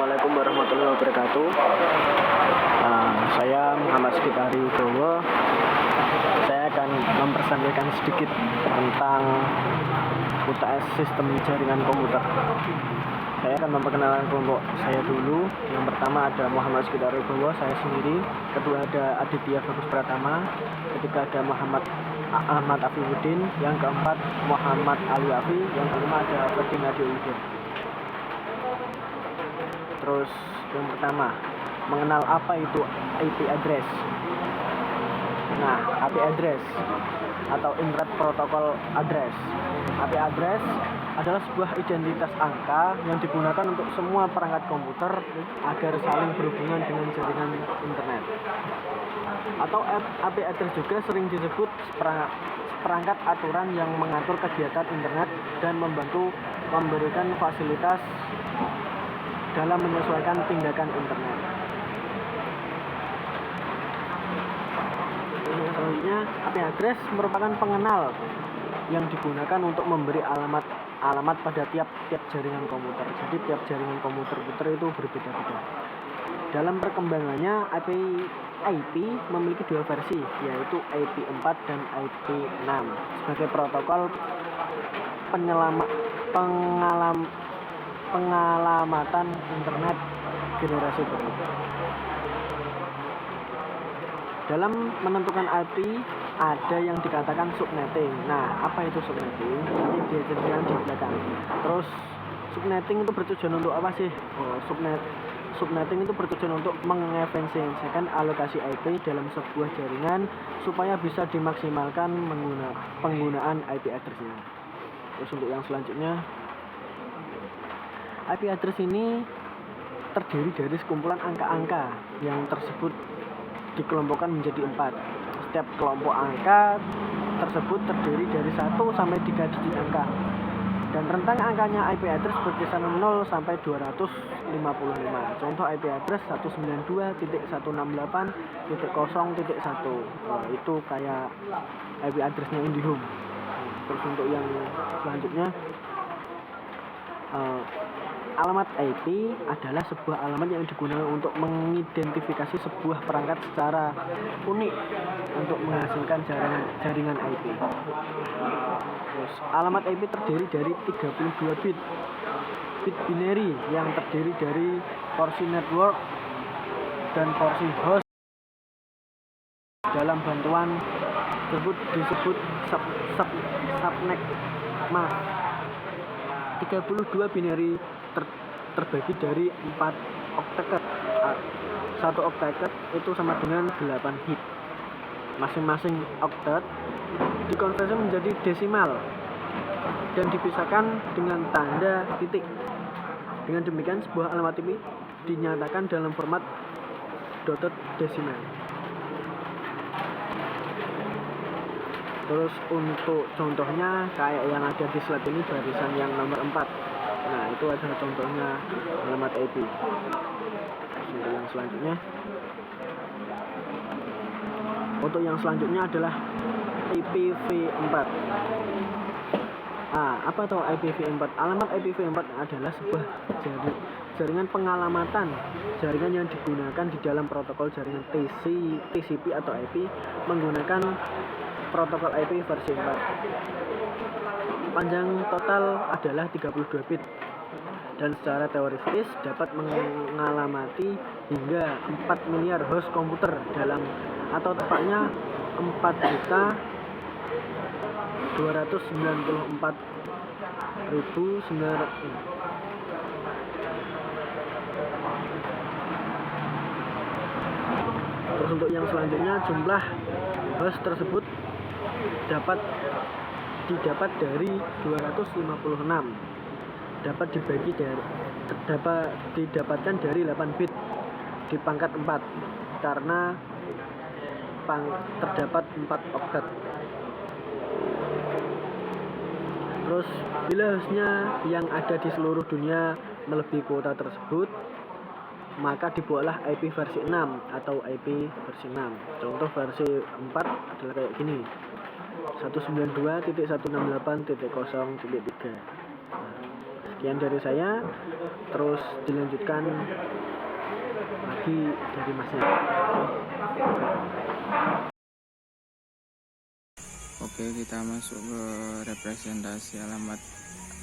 Assalamualaikum warahmatullahi wabarakatuh. Saya Muhammad Sekitari Bowo. Saya akan mempresentasikan sedikit tentang UTS Sistem Jaringan Komputer. Saya akan memperkenalkan kelompok saya dulu. Yang pertama ada Muhammad Sekitari Bowo, saya sendiri. Kedua ada Aditya Bagus Pratama. Ketiga ada Muhammad Ahmad Afifuddin. Yang keempat Muhammad Ali Afi. Yang kelima ada Ferdinand Adiyudin. Terus yang pertama, mengenal apa itu IP address. Nah, IP address atau Internet Protocol Address. IP address adalah sebuah identitas angka yang digunakan untuk semua perangkat komputer agar saling berhubungan dengan jaringan internet. Atau IP address juga sering disebut perangkat aturan yang mengatur kegiatan internet dan membantu memberikan fasilitas dalam menyesuaikan tindakan internet. Selanjutnya, IP address merupakan pengenal yang digunakan untuk memberi alamat pada tiap jaringan komputer. Jadi tiap jaringan komputer itu berbeda-beda. Dalam perkembangannya, IP memiliki dua versi, yaitu IP4 dan IP6 sebagai protokol pengalamatan internet generasi baru. Dalam menentukan IP ada yang dikatakan subnetting. Nah, apa itu subnetting? Nanti dijelaskan di belakang. Terus subnetting itu bertujuan untuk apa sih? Subnetting itu bertujuan untuk mengefisiensikan alokasi IP dalam sebuah jaringan supaya bisa dimaksimalkan penggunaan IP address-nya. Terus untuk yang selanjutnya, IP address ini terdiri dari sekumpulan angka-angka yang tersebut dikelompokkan menjadi 4. Setiap kelompok angka tersebut terdiri dari 1 sampai 3 digit angka. Dan rentang angkanya IP address berkisar 0 sampai 255. Contoh IP address 192.168.0.1. Itu kayak IP addressnya IndiHome. Terus untuk yang selanjutnya, alamat IP adalah sebuah alamat yang digunakan untuk mengidentifikasi sebuah perangkat secara unik untuk menghasilkan jaringan IP. Terus, alamat IP terdiri dari 32 bit binary yang terdiri dari porsi network dan porsi host. Dalam bantuan tersebut disebut subnet mask. 32 binary terbagi dari 4 octet. 1 octet itu sama dengan 8 bit. Masing-masing octet dikonversi menjadi desimal dan dipisahkan dengan tanda titik. Dengan demikian sebuah alamat IP dinyatakan dalam format dotted decimal. Terus untuk contohnya kayak yang ada di slide ini, barisan yang nomor 4. Nah, itu adalah contohnya alamat IP. Untuk yang selanjutnya adalah IPv4. Apa itu IPv4? Alamat IPv4 adalah sebuah jaringan pengalamatan jaringan yang digunakan di dalam protokol jaringan TCP atau IP menggunakan protokol IP versi 4. Panjang total adalah 32 bit dan secara teoritis dapat mengalamati hingga 4 miliar host komputer dalam, atau tepatnya 4.294.900. Terus untuk yang selanjutnya, jumlah host tersebut didapat dari 256. Dapat didapatkan dari 8 bit di pangkat 4 karena terdapat 4 octet. Terus bila hostnya yang ada di seluruh dunia melebihi kuota tersebut, maka dibuatlah IP versi 6 atau IP versi 6. Contoh versi 4 adalah kayak gini, 192.168.0.3. Sekian dari saya, terus dilanjutkan lagi dari Masnya. Oke, kita masuk ke representasi alamat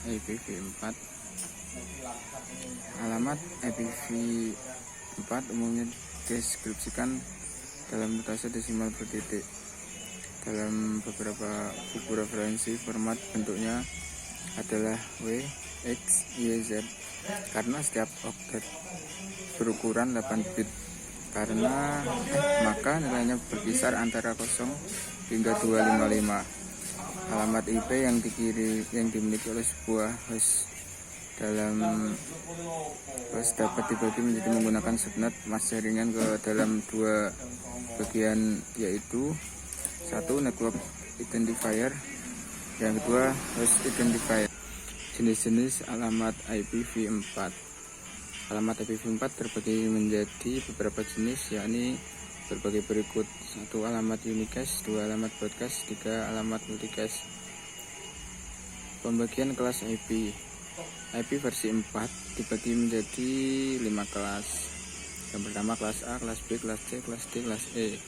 IPv4. Alamat IPv4 umumnya dideskripsikan dalam notasi desimal bertitik. Dalam beberapa buku referensi, format bentuknya adalah W, X, Y, Z karena setiap oktet berukuran 8 bit. Maka nilainya berkisar antara 0 hingga 255. Alamat IP yang dimiliki oleh sebuah host dapat dibagi menjadi menggunakan subnet mask jaringan ke dalam dua bagian, yaitu satu network identifier, yang kedua host identifier. Jenis-jenis alamat IPv4. Alamat IPv4 terbagi menjadi beberapa jenis, yakni berbagai berikut: 1 alamat unicast, 2 alamat broadcast, 3 alamat multicast. Pembagian kelas IP. IP versi 4 dibagi menjadi 5 kelas. Yang pertama kelas A, kelas B, kelas C, kelas D, kelas E.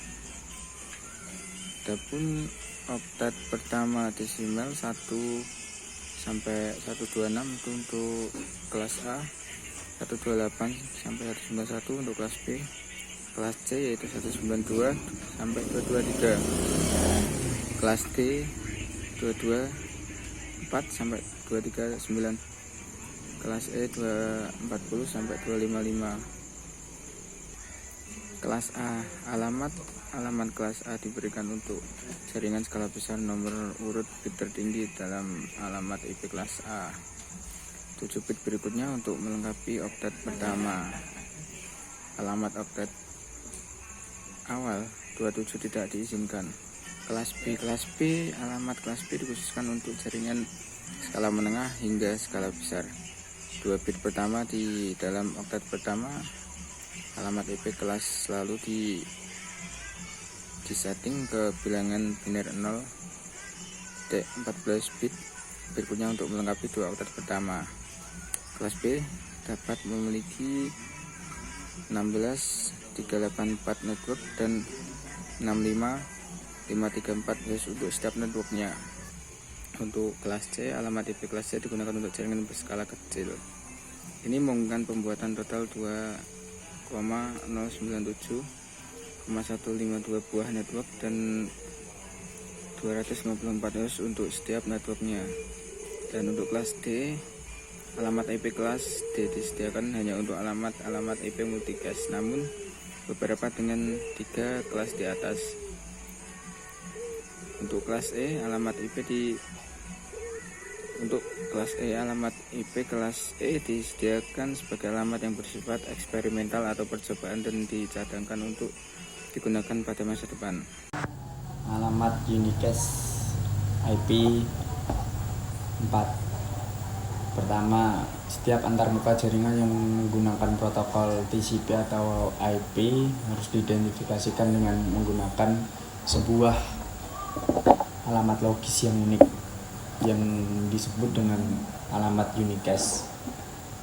Adapun oktet pertama desimal 1 sampai 126 itu untuk kelas A, 128 sampai 191 untuk kelas B, kelas C yaitu 192 sampai 223, kelas D 224 sampai 239, kelas E 240 sampai 255. Kelas A. Alamat kelas A diberikan untuk jaringan skala besar nomor urut bit tertinggi dalam alamat IP kelas A. 7 bit berikutnya untuk melengkapi oktet pertama. Alamat oktet awal 27 tidak diizinkan. Kelas B. Alamat kelas B dikhususkan untuk jaringan skala menengah hingga skala besar. 2 bit pertama di dalam oktet pertama. Alamat IP kelas lalu disetting ke bilangan biner 0 14 bit berikutnya untuk melengkapi 2 oktet pertama. Kelas B dapat memiliki 16 384 network dan 65 534 host untuk setiap networknya. Untuk kelas C, alamat IP kelas C digunakan untuk jaringan berskala kecil. Ini memungkinkan pembuatan total 2,097,152 buah network dan 254 host untuk setiap networknya. Dan untuk kelas D, alamat IP kelas D disediakan hanya untuk alamat IP multicast, namun beberapa dengan 3 kelas di atas. Untuk kelas E, alamat IP kelas E disediakan sebagai alamat yang bersifat eksperimental atau percobaan dan dicadangkan untuk digunakan pada masa depan. Alamat unicast IP 4. Pertama, setiap antarmuka jaringan yang menggunakan protokol TCP atau IP harus diidentifikasikan dengan menggunakan sebuah alamat logis yang unik yang disebut dengan alamat unicast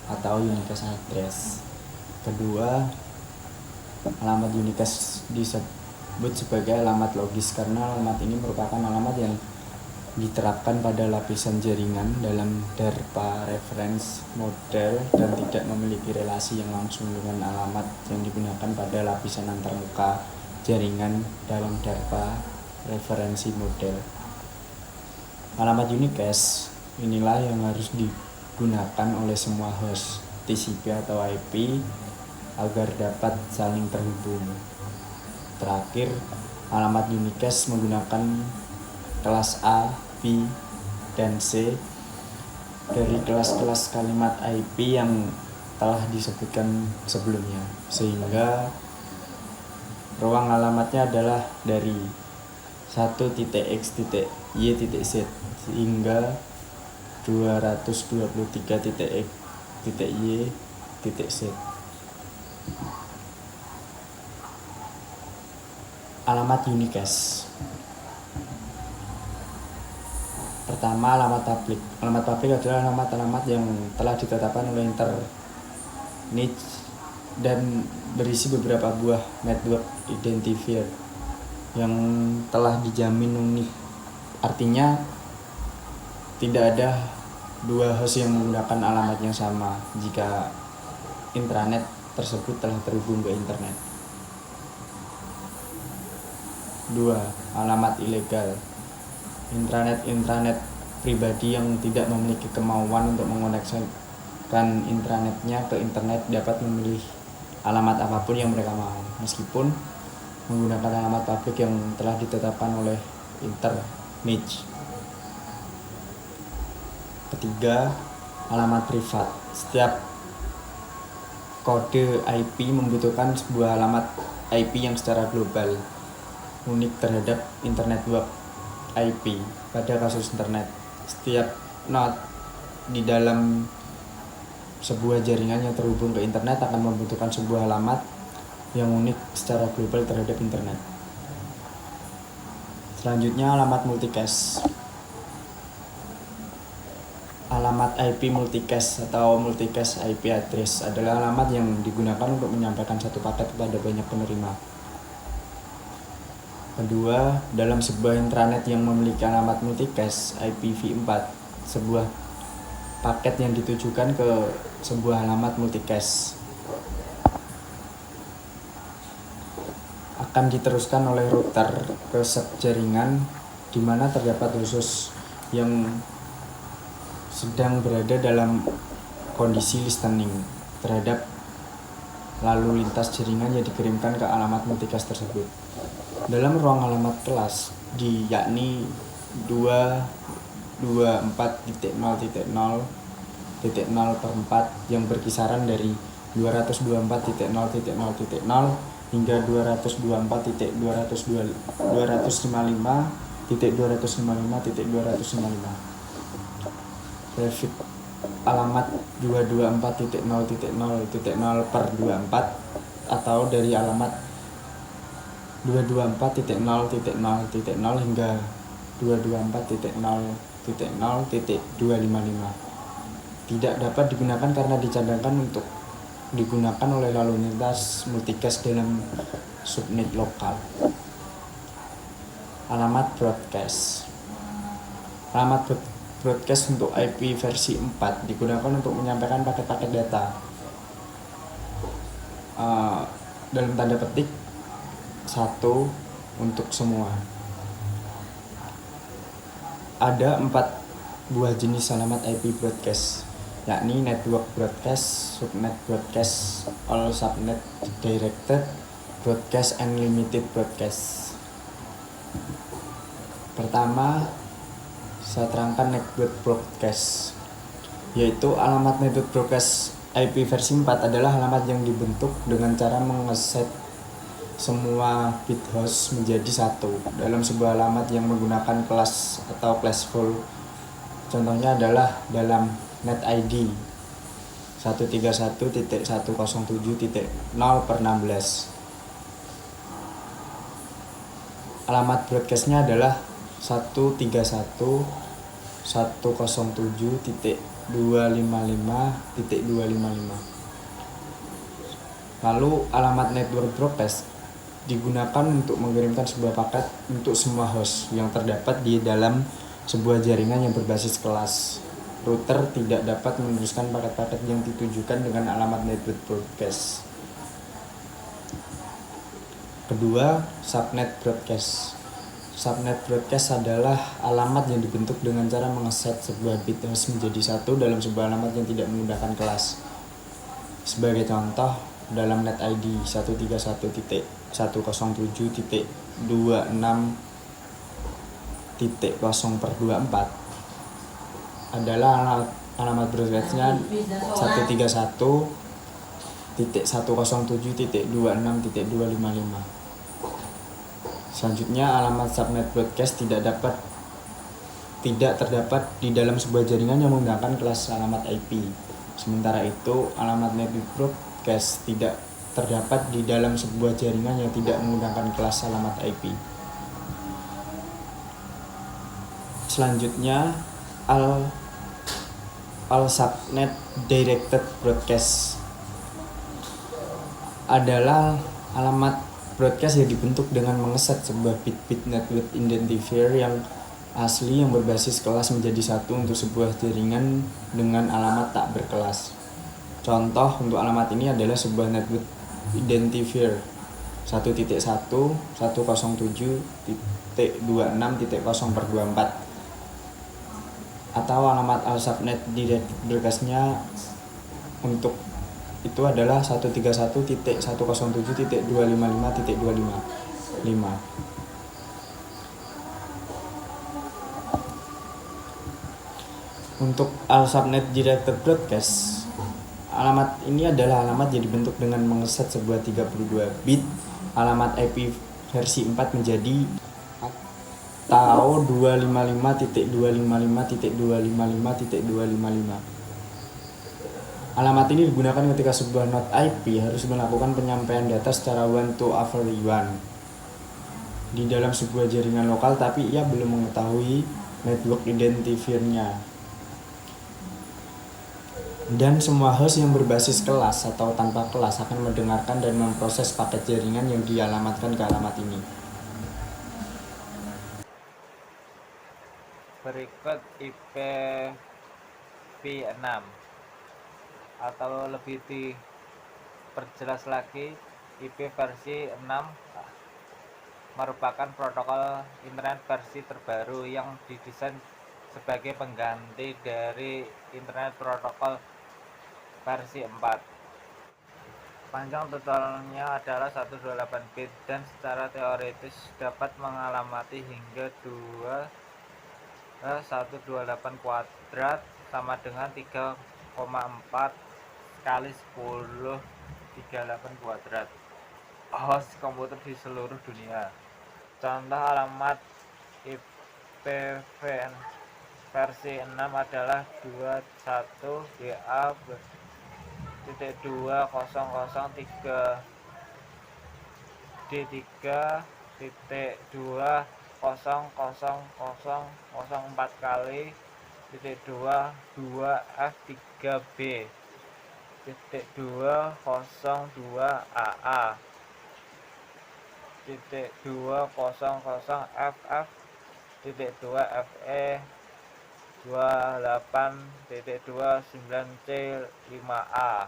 atau unicast address. Kedua, alamat unicast disebut sebagai alamat logis karena alamat ini merupakan alamat yang diterapkan pada lapisan jaringan dalam DARPA reference model dan tidak memiliki relasi yang langsung dengan alamat yang digunakan pada lapisan antarmuka jaringan dalam DARPA referensi model. Alamat unicast inilah yang harus digunakan oleh semua host TCP atau IP agar dapat saling terhubung. Terakhir, alamat unicast menggunakan kelas A, B, dan C dari kelas-kelas kalimat IP yang telah disebutkan sebelumnya, sehingga ruang alamatnya adalah dari 1.x.y.z hingga 223.x.y.z. Alamat unicast. Pertama, alamat publik. Alamat publik adalah alamat-alamat yang telah ditetapkan oleh Internet dan berisi beberapa buah network identifier yang telah dijamin unik. Artinya tidak ada dua host yang menggunakan alamat yang sama jika intranet tersebut telah terhubung ke internet. 2. Alamat ilegal. Intranet pribadi yang tidak memiliki kemauan untuk mengoneksikan intranetnya ke internet dapat memilih alamat apapun yang mereka mau, meskipun menggunakan alamat publik yang telah ditetapkan oleh Internet. Ketiga, alamat privat. Setiap kode IP membutuhkan sebuah alamat IP yang secara global unik terhadap internet web IP. Pada kasus internet, setiap node di dalam sebuah jaringan yang terhubung ke internet akan membutuhkan sebuah alamat yang unik secara global terhadap internet. Selanjutnya, alamat multicast. Alamat IP multicast atau multicast IP address adalah alamat yang digunakan untuk menyampaikan satu paket kepada banyak penerima. Kedua, dalam sebuah intranet yang memiliki alamat multicast IPv4, sebuah paket yang ditujukan ke sebuah alamat multicast akan diteruskan oleh router ke subjaringan di mana terdapat khusus yang sedang berada dalam kondisi listening terhadap lalu lintas jaringan yang dikirimkan ke alamat multicast tersebut. Dalam ruang alamat kelas yakni 224.0.0.0/4 yang berkisaran dari 224.0.0.0 hingga 255.255.255. Prefix alamat 224.0.0.0/24 atau dari alamat 224.0.0.0 hingga 224.0.0.255 tidak dapat digunakan karena dicadangkan untuk digunakan oleh lalu lintas multicast dalam subnet lokal. Alamat broadcast. Alamat broadcast untuk IP versi 4 digunakan untuk menyampaikan paket-paket data dalam tanda petik satu untuk semua. Ada 4 buah jenis alamat IP broadcast, yakni network broadcast, subnet broadcast, all subnet directed broadcast, and limited broadcast. Pertama, saya terangkan network broadcast, yaitu alamat network broadcast IP versi 4 adalah alamat yang dibentuk dengan cara mengeset semua bit host menjadi satu dalam sebuah alamat yang menggunakan kelas atau classful. Contohnya adalah dalam NetID 131.107.0/16. Alamat broadcastnya adalah 131.107.255.255. Lalu alamat network broadcast digunakan untuk mengirimkan sebuah paket untuk semua host yang terdapat di dalam sebuah jaringan yang berbasis kelas. Router tidak dapat meneruskan paket-paket yang ditujukan dengan alamat network broadcast. Kedua, subnet broadcast. Subnet broadcast adalah alamat yang dibentuk dengan cara mengeset sebuah bit host menjadi satu dalam sebuah alamat yang tidak menggunakan kelas. Sebagai contoh, dalam NetID 131.126.0/24 adalah alamat broadcastnya 131.107.26.255. Selanjutnya, alamat subnet broadcast tidak terdapat di dalam sebuah jaringan yang menggunakan kelas alamat IP. Sementara itu, alamat network broadcast tidak terdapat di dalam sebuah jaringan yang tidak menggunakan kelas alamat IP. Selanjutnya, All Subnet Directed Broadcast adalah alamat broadcast yang dibentuk dengan mengeset sebuah bit-bit network identifier yang asli yang berbasis kelas menjadi satu untuk sebuah jaringan dengan alamat tak berkelas. Contoh untuk alamat ini adalah sebuah network identifier 1.1.107.26.0/24 atau alamat all subnet direct broadcast-nya untuk itu adalah 131.107.255.255. Untuk all subnet directed broadcast, alamat ini adalah alamat yang dibentuk dengan mengeset sebuah 32 bit alamat IP versi 4 menjadi atau 255.255.255.255. Alamat ini digunakan ketika sebuah node IP harus melakukan penyampaian data secara one to one di dalam sebuah jaringan lokal, tapi ia belum mengetahui network identifier-nya. Dan semua host yang berbasis kelas atau tanpa kelas akan mendengarkan dan memproses paket jaringan yang dialamatkan ke alamat ini. Berikut IPv6 atau lebih diperjelas lagi, IP versi 6 merupakan protokol internet versi terbaru yang didesain sebagai pengganti dari internet protokol versi 4. Panjang totalnya adalah 128 bit dan secara teoritis dapat mengalamati hingga 128 kuadrat sama dengan 3,4 kali 10 38 kuadrat host komputer di seluruh dunia. Contoh alamat IPv versi 6 adalah 21.1.d3.2.0.004 kali 22f3b 202AA 200ff 2fe 28.29c5a.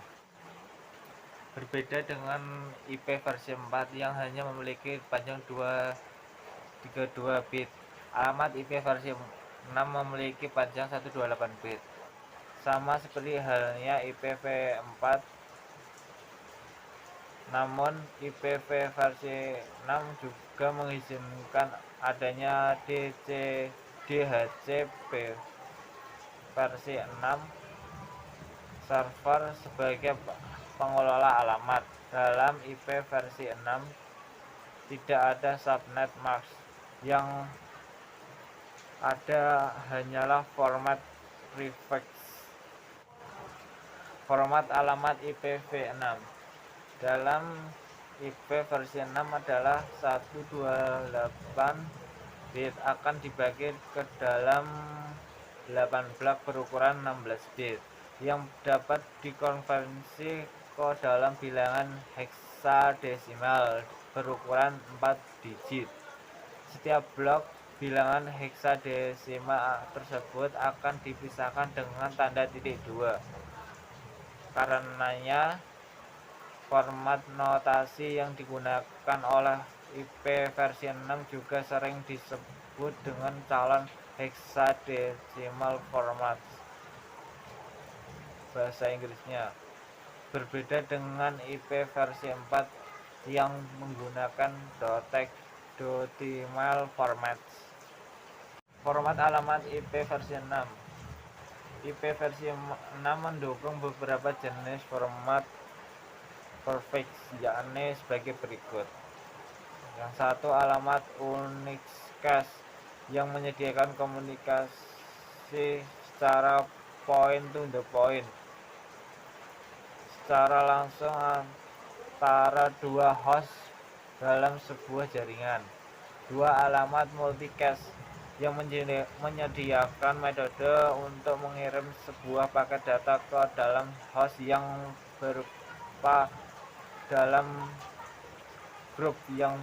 Berbeda dengan IP versi 4 yang hanya memiliki panjang 232 bit, alamat IP versi 6 memiliki panjang 128 bit. Sama seperti halnya IPv4, namun IPv versi 6 juga mengizinkan adanya DHCP versi 6 server sebagai pengelola alamat. Dalam IP versi 6 tidak ada subnet mask, yang ada hanyalah format prefix. Format alamat IPv6 dalam IP versi 6 adalah 128 bit akan dibagi ke dalam 8 blok berukuran 16 bit yang dapat dikonversi ke dalam bilangan heksadesimal berukuran 4 digit. Setiap blok bilangan heksadesimal tersebut akan dipisahkan dengan tanda titik 2. Karenanya format notasi yang digunakan oleh IP versi 6 juga sering disebut dengan calon hexadecimal format bahasa Inggrisnya. Berbeda dengan IP versi 4 yang menggunakan hexadecimal format. Format alamat IP versi 6. IP versi 6 mendukung beberapa jenis format prefix, yakni sebagai berikut. Yang satu, alamat Unix cache yang menyediakan komunikasi secara point to the point secara langsung antara dua host dalam sebuah jaringan. Dua, alamat multicast yang menyediakan metode untuk mengirim sebuah paket data ke dalam host yang berupa dalam grup yang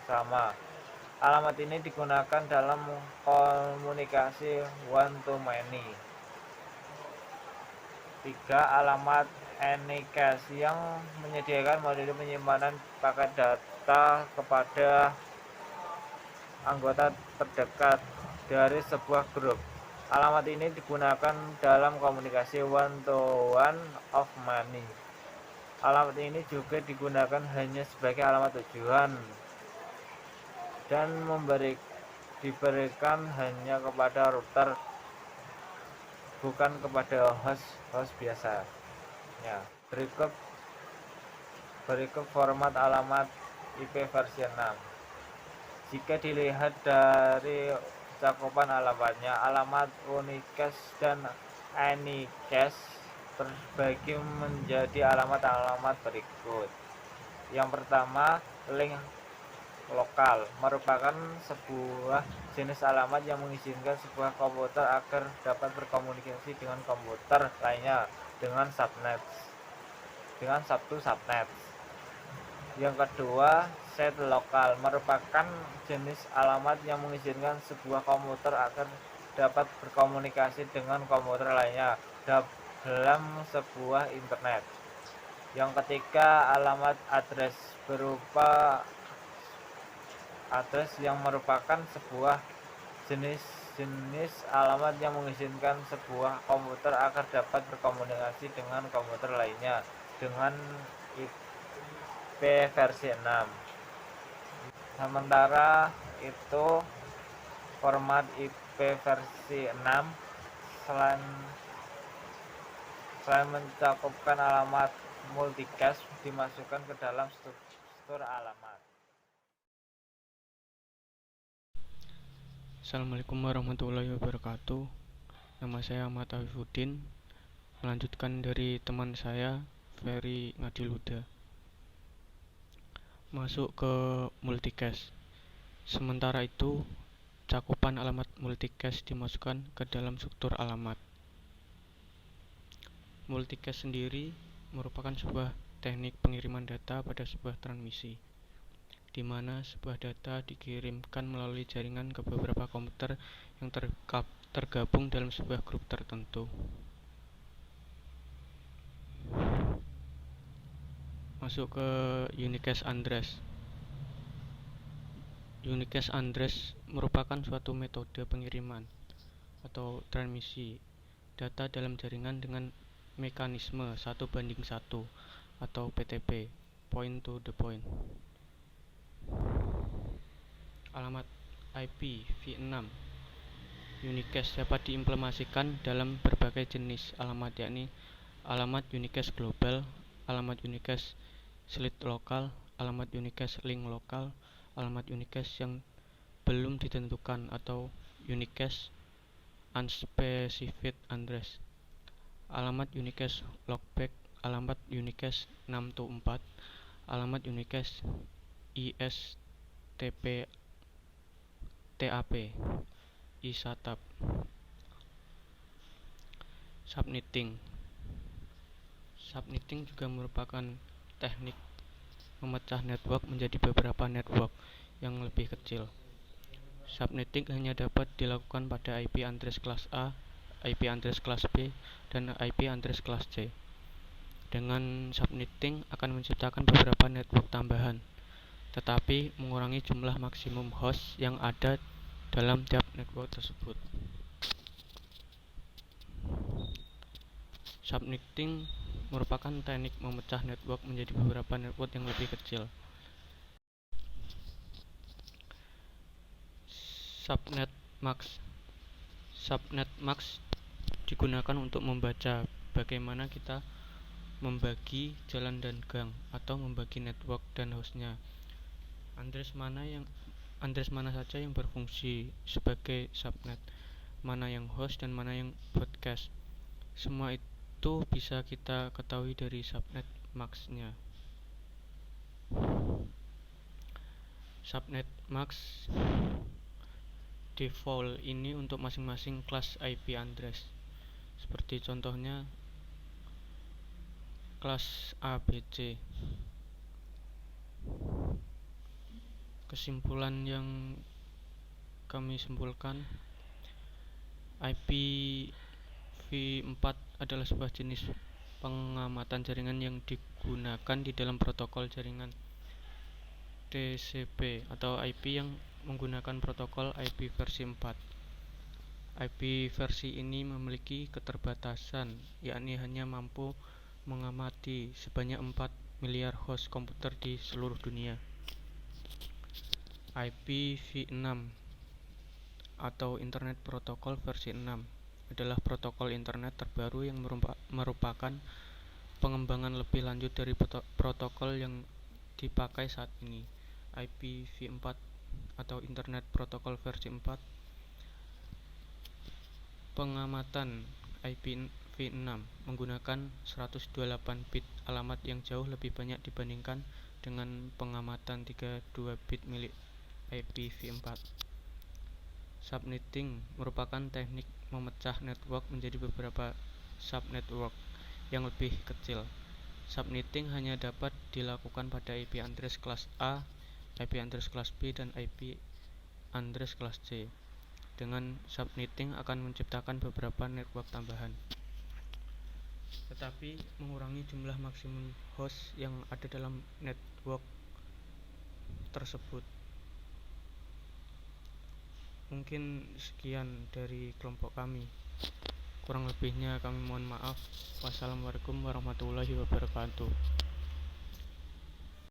sama. Alamat ini digunakan dalam komunikasi one to many. 3. Alamat anycast yang menyediakan model penyimpanan paket data kepada anggota terdekat dari sebuah grup. Alamat ini digunakan dalam komunikasi one to one of many. Alamat ini juga digunakan hanya sebagai alamat tujuan dan diberikan hanya kepada router, bukan kepada host biasa. Ya, berikut format alamat IP versi 6. Jika dilihat dari cakupan alamatnya, alamat unicast dan anycast terbagi menjadi alamat-alamat berikut. Yang pertama, link lokal merupakan sebuah jenis alamat yang mengizinkan sebuah komputer agar dapat berkomunikasi dengan komputer lainnya dengan satu subnet. Yang kedua, set lokal merupakan jenis alamat yang mengizinkan sebuah komputer agar dapat berkomunikasi dengan komputer lainnya dalam sebuah internet. Yang ketiga, alamat address berupa address yang merupakan sebuah jenis alamat yang mengizinkan sebuah komputer agar dapat berkomunikasi dengan komputer lainnya dengan IP versi 6. Sementara itu format IP versi 6 selain mencakupkan alamat multicast dimasukkan ke dalam struktur alamat. Assalamualaikum warahmatullahi wabarakatuh. Nama saya Ahmad Afifuddin. Melanjutkan dari teman saya Ferry Ngadiluda. Masuk ke multicast. Sementara itu, cakupan alamat multicast dimasukkan ke dalam struktur alamat. Multicast sendiri merupakan sebuah teknik pengiriman data pada sebuah transmisi, di mana sebuah data dikirimkan melalui jaringan ke beberapa komputer yang tergabung dalam sebuah grup tertentu. Masuk ke unicast address. Unicast address merupakan suatu metode pengiriman atau transmisi data dalam jaringan dengan mekanisme 1:1 atau PTP, point to the point. Alamat IP v6 unicast dapat diimplementasikan dalam berbagai jenis alamat, yakni alamat unicast global, alamat unicast slit lokal, alamat unicast link lokal, alamat unicast yang belum ditentukan atau unicast unspecified address, alamat unicast loopback, alamat unicast 6-4, alamat unicast ISTP TAP, ISATAP. Subnetting. Subnetting juga merupakan teknik memecah network menjadi beberapa network yang lebih kecil. Subnetting hanya dapat dilakukan pada IP address kelas A, IP address kelas B, dan IP address kelas C. Dengan subnetting akan menciptakan beberapa network tambahan, tetapi mengurangi jumlah maksimum host yang ada dalam tiap network tersebut. Subnetting merupakan teknik memecah network menjadi beberapa network yang lebih kecil. Subnet max digunakan untuk membaca bagaimana kita membagi jalan dan gang atau membagi network dan hostnya. Address mana saja yang berfungsi sebagai subnet, mana yang host dan mana yang broadcast. Semua itu bisa kita ketahui dari subnet max-nya. Subnet max default ini untuk masing-masing kelas IP address. Seperti contohnya kelas ABC. Kesimpulan yang kami simpulkan, IPv4 adalah sebuah jenis pengamatan jaringan yang digunakan di dalam protokol jaringan TCP atau IP yang menggunakan protokol IP versi 4. IP versi ini memiliki keterbatasan, yakni hanya mampu mengamati sebanyak 4 miliar host komputer di seluruh dunia. IPv6 atau Internet Protocol versi 6 adalah protokol internet terbaru yang merupakan pengembangan lebih lanjut dari protokol yang dipakai saat ini. IPv4 atau Internet Protocol versi 4 pengamatan IPv6 menggunakan 128 bit alamat yang jauh lebih banyak dibandingkan dengan pengamatan 32 bit milik IPv4. Subnetting merupakan teknik memecah network menjadi beberapa subnetwork yang lebih kecil. Subnetting hanya dapat dilakukan pada IP address kelas A, IP address kelas B, dan IP address kelas C. Dengan subnetting akan menciptakan beberapa network tambahan, tetapi mengurangi jumlah maksimum host yang ada dalam network tersebut. Mungkin sekian dari kelompok kami. Kurang lebihnya kami mohon maaf. Wassalamualaikum warahmatullahi wabarakatuh.